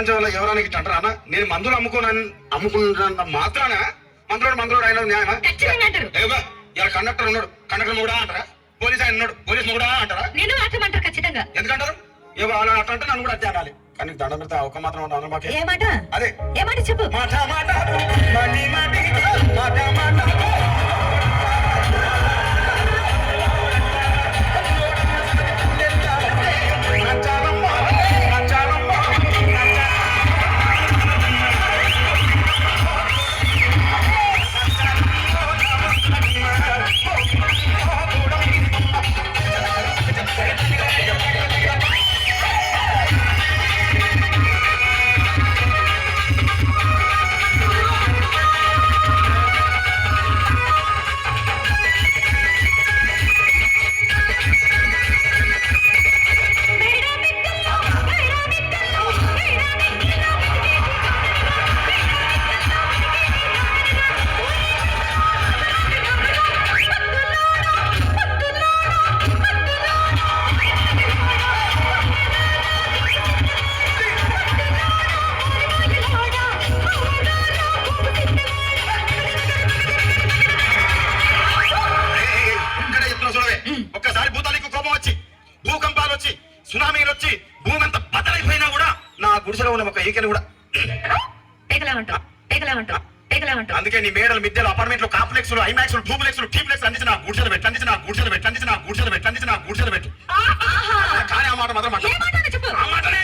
ప్రపంచంలో ఎవరానికి ఇట్లా అంటారా అన్న? నేను మందులు అమ్ముకున్నంత మాత్రాన మందులోడు అయిన న్యాయమా? ఏవో ఇలా కండక్టర్ ఉన్నాడు, కండక్టర్ కూడా అంటారా? పోలీస్ ఆయన ఉన్నాడు, పోలీస్ కూడా అంటారా? నేను మాట్లాడమంటారు ఖచ్చితంగా. ఎందుకంటారు? ఏవో అలా అట్లా అంటే నన్ను కూడా అట్టే అనాలి. కానీ దండం పెడితే ఒక మాత్రం అన్న మాకే. ఏ మాట? అదే ఏ మాట చెప్పు. మాట మాట మాటి మాటి మాట మాట ఒక్కసారి భూతానికి కోపం వచ్చి భూకంపాలు వచ్చి సునామీలు వచ్చి భూమి అంతా బదలైపోయినా కూడా నా గుడిసెలో ఉన్న ఒక ఈకెను కూడా అందుకే నీ మేడలు మిద్దెలు అపార్ట్మెంట్లు కాంప్లెక్స్లు ఐమాక్స్లు డూప్లెక్స్లు టీప్లెక్స్ అందించి నా గుడిసెలు పెట్టు కానీ ఆ మాట మాత్రం ఆ మాటనే